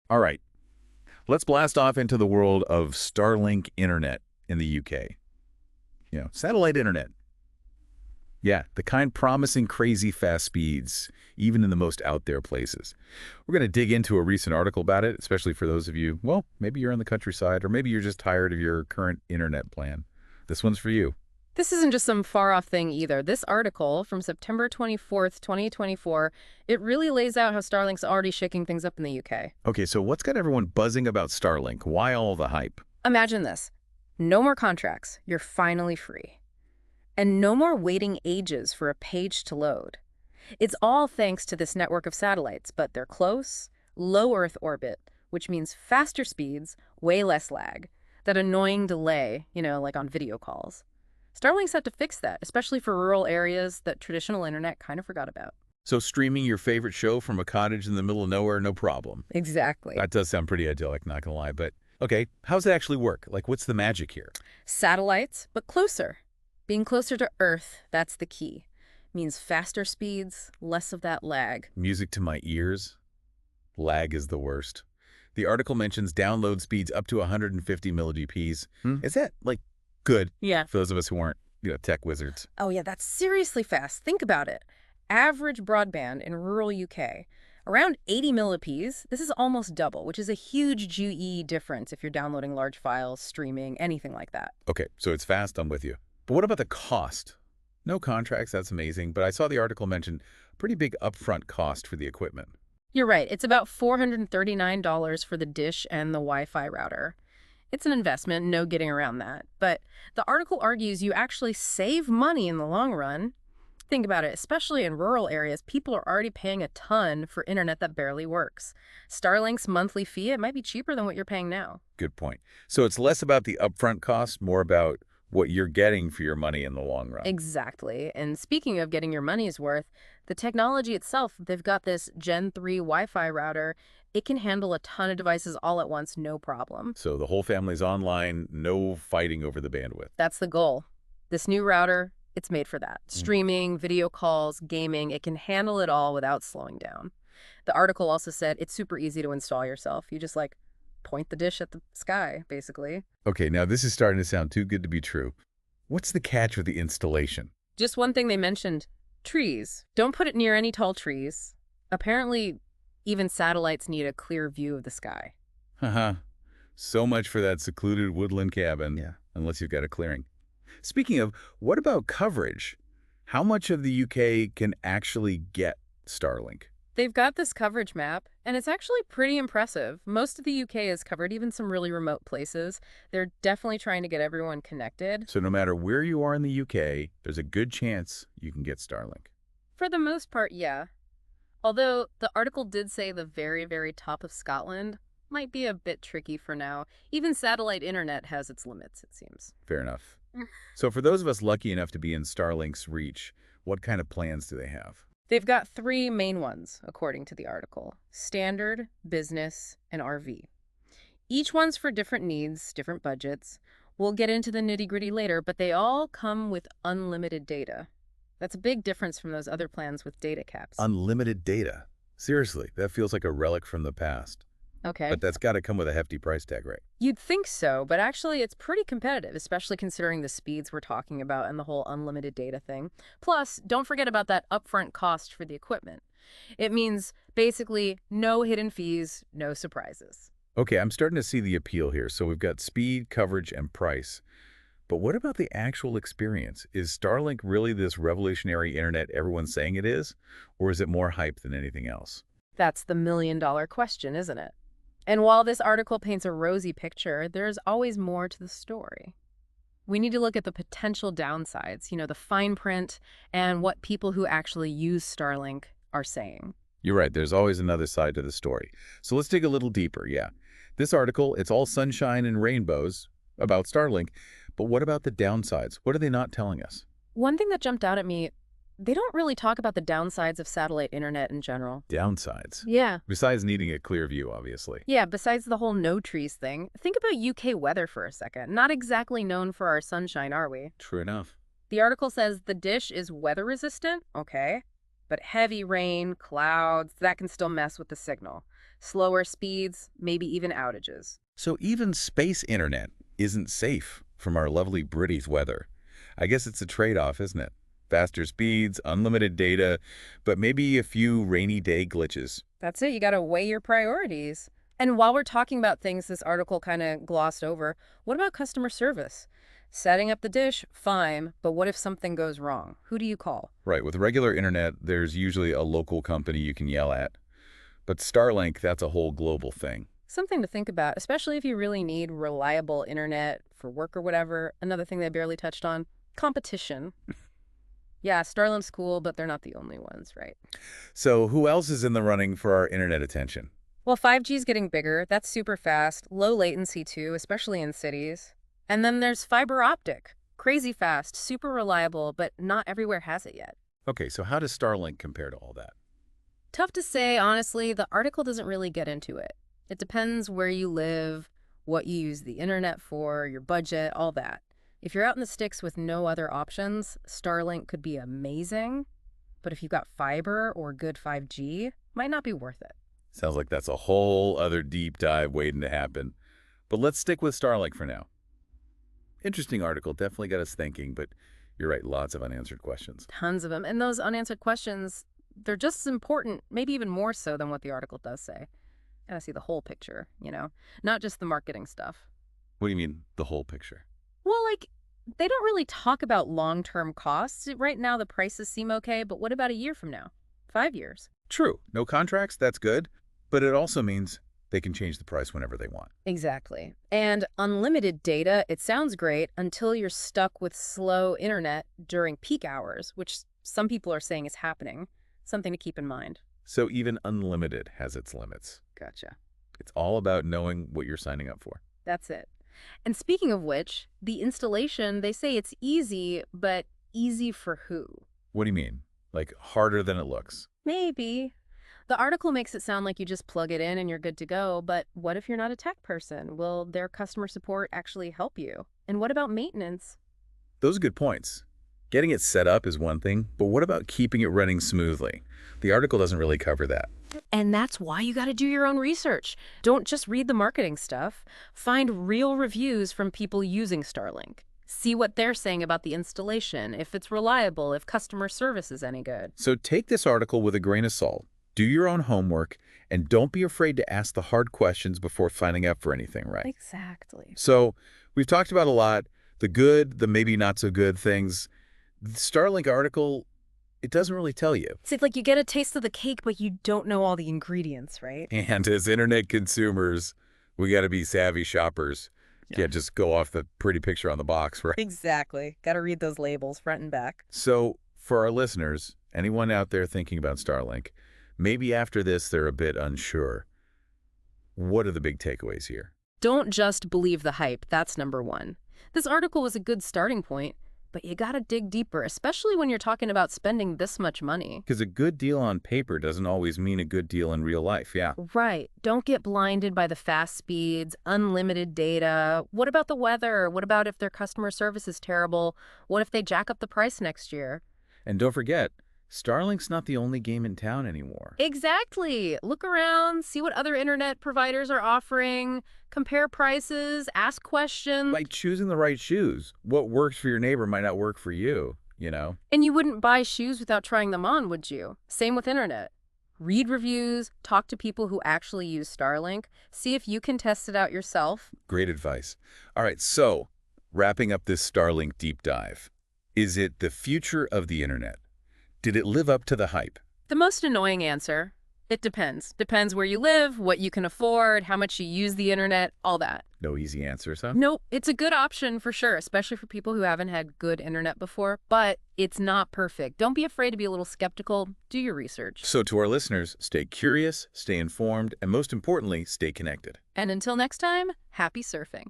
All right, let's blast off into the world of Starlink internet in the UK. Satellite internet. Yeah, the kind promising crazy fast speeds, even in the most out there places. We're going to dig into a recent article about it, especially for those of you, well, maybe you're in the countryside, or maybe you're just tired of your current internet plan. This one's for you. This isn't just some far-off thing either. This article from September 24th, 2024, it really lays out how Starlink's already shaking things up in the UK. Okay, so what's got everyone buzzing about Starlink? Why all the hype? Imagine this. No more contracts. You're finally free. And no more waiting ages for a page to load. It's all thanks to this network of satellites, but they're close, low Earth orbit, which means faster speeds, way less lag. That annoying delay, like on video calls. Starlink's set to fix that, especially for rural areas that traditional internet kind of forgot about. So streaming your favorite show from a cottage in the middle of nowhere, no problem. Exactly. That does sound pretty idyllic, not gonna lie, but okay, how's it actually work? Like, what's the magic here? Satellites, but closer. Being closer to Earth, that's the key. Means faster speeds, less of that lag. Music to my ears. Lag is the worst. The article mentions download speeds up to 150 milligps. Is that, like, good? Yeah. For those of us who aren't, tech wizards. Oh yeah, that's seriously fast. Think about it. Average broadband in rural UK, around 80 millips. This is almost double, which is a huge GE difference if you're downloading large files, streaming, anything like that. Okay, so it's fast, I'm with you. But what about the cost? No contracts, that's amazing, but I saw the article mention a pretty big upfront cost for the equipment. You're right. It's about $439 for the dish and the Wi-Fi router. It's an investment, no getting around that. But the article argues you actually save money in the long run. Think about it, especially in rural areas, people are already paying a ton for internet that barely works. Starlink's monthly fee, it might be cheaper than what you're paying now. Good point. So it's less about the upfront cost, more about what you're getting for your money in the long run. Exactly. And speaking of getting your money's worth, the technology itself, they've got this Gen 3 Wi-Fi router. It can handle a ton of devices all at once, no problem. So the whole family's online, no fighting over the bandwidth. That's the goal. This new router, it's made for that. Streaming, video calls, gaming, it can handle it all without slowing down. The article also said it's super easy to install yourself. You just point the dish at the sky, basically. Okay, now this is starting to sound too good to be true. What's the catch with the installation? Just one thing they mentioned, trees. Don't put it near any tall trees. Apparently, even satellites need a clear view of the sky. Haha, so much for that secluded woodland cabin, unless you've got a clearing. Speaking of, what about coverage? How much of the UK can actually get Starlink? They've got this coverage map, and it's actually pretty impressive. Most of the UK is covered, even some really remote places. They're definitely trying to get everyone connected. So no matter where you are in the UK, there's a good chance you can get Starlink. For the most part, yeah. Although the article did say the very, very top of Scotland might be a bit tricky for now. Even satellite internet has its limits, it seems. Fair enough. So for those of us lucky enough to be in Starlink's reach, what kind of plans do they have? They've got three main ones, according to the article: standard, business, and RV. Each one's for different needs, different budgets. We'll get into the nitty-gritty later, but they all come with unlimited data. That's a big difference from those other plans with data caps. Unlimited data. Seriously, that feels like a relic from the past. Okay. But that's got to come with a hefty price tag, right? You'd think so, but actually it's pretty competitive, especially considering the speeds we're talking about and the whole unlimited data thing. Plus, don't forget about that upfront cost for the equipment. It means basically no hidden fees, no surprises. Okay, I'm starting to see the appeal here. So we've got speed, coverage, and price. But what about the actual experience? Is Starlink really this revolutionary internet everyone's saying it is? Or is it more hype than anything else? That's the million-dollar question, isn't it? And while this article paints a rosy picture, there's always more to the story. We need to look at the potential downsides, the fine print, and what people who actually use Starlink are saying. You're right, there's always another side to the story. So let's dig a little deeper, This article, it's all sunshine and rainbows about Starlink, but what about the downsides? What are they not telling us? One thing that jumped out at me, they don't really talk about the downsides of satellite internet in general. Downsides? Yeah. Besides needing a clear view, obviously. Yeah, besides the whole no trees thing, think about UK weather for a second. Not exactly known for our sunshine, are we? True enough. The article says the dish is weather resistant, okay, but heavy rain, clouds, that can still mess with the signal. slower speeds, maybe even outages. So even space internet isn't safe from our lovely British weather. I guess it's a trade-off, isn't it? Faster speeds, unlimited data, but maybe a few rainy day glitches. That's it, you gotta weigh your priorities. And while we're talking about things this article kind of glossed over, what about customer service? Setting up the dish, fine, but what if something goes wrong? Who do you call? Right, with regular internet, there's usually a local company you can yell at. But Starlink, that's a whole global thing. Something to think about, especially if you really need reliable internet for work or whatever. Another thing they barely touched on, competition. Yeah, Starlink's cool, but they're not the only ones, right? So who else is in the running for our internet attention? Well, 5G is getting bigger. That's super fast. Low latency, too, especially in cities. And then there's fiber optic. Crazy fast, super reliable, but not everywhere has it yet. Okay, so how does Starlink compare to all that? Tough to say, honestly. The article doesn't really get into it. It depends where you live, what you use the internet for, your budget, all that. If you're out in the sticks with no other options, Starlink could be amazing. But if you've got fiber or good 5G, might not be worth it. Sounds like that's a whole other deep dive waiting to happen. But let's stick with Starlink for now. Interesting article, definitely got us thinking, but you're right, lots of unanswered questions. Tons of them. And those unanswered questions, they're just as important, maybe even more so than what the article does say. Gotta see the whole picture, not just the marketing stuff. What do you mean, the whole picture? Well, they don't really talk about long-term costs. Right now, the prices seem okay, but what about a year from now? 5 years? True, no contracts, that's good, but it also means they can change the price whenever they want. Exactly. And unlimited data, it sounds great until you're stuck with slow internet during peak hours, which some people are saying is happening. Something to keep in mind. So even unlimited has its limits. Gotcha. It's all about knowing what you're signing up for. That's it. And speaking of which, the installation, they say it's easy, but easy for who? What do you mean? Like harder than it looks? Maybe. The article makes it sound like you just plug it in and you're good to go, but what if you're not a tech person? Will their customer support actually help you? And what about maintenance? Those are good points. Getting it set up is one thing, but what about keeping it running smoothly? The article doesn't really cover that. And that's why you got to do your own research. Don't just read the marketing stuff. Find real reviews from people using Starlink. See what they're saying about the installation, if it's reliable, if customer service is any good. So take this article with a grain of salt. Do your own homework, and don't be afraid to ask the hard questions before signing up for anything, right? Exactly. So we've talked about a lot, the good, the maybe not so good things. The Starlink article, it doesn't really tell you. It's like you get a taste of the cake, but you don't know all the ingredients, right? And as internet consumers, we got to be savvy shoppers. Yeah. Can't just go off the pretty picture on the box, right? Exactly. Got to read those labels front and back. So for our listeners, anyone out there thinking about Starlink, maybe after this they're a bit unsure. What are the big takeaways here? Don't just believe the hype. That's number one. This article was a good starting point, but you gotta dig deeper, especially when you're talking about spending this much money. Because a good deal on paper doesn't always mean a good deal in real life, yeah. Right. Don't get blinded by the fast speeds, unlimited data. What about the weather? What about if their customer service is terrible? What if they jack up the price next year? And don't forget, Starlink's not the only game in town anymore. Exactly. Look around, see what other internet providers are offering, compare prices, ask questions. By choosing the right shoes, what works for your neighbor might not work for you, And you wouldn't buy shoes without trying them on, would you? Same with internet. Read reviews, talk to people who actually use Starlink, see if you can test it out yourself. Great advice. All right, so wrapping up this Starlink deep dive, is it the future of the internet? Did it live up to the hype? The most annoying answer, it depends. Depends where you live, what you can afford, how much you use the internet, all that. No easy answers, huh? Nope, it's a good option for sure, especially for people who haven't had good internet before, but it's not perfect. Don't be afraid to be a little skeptical. Do your research. So to our listeners, stay curious, stay informed, and most importantly, stay connected. And until next time, happy surfing.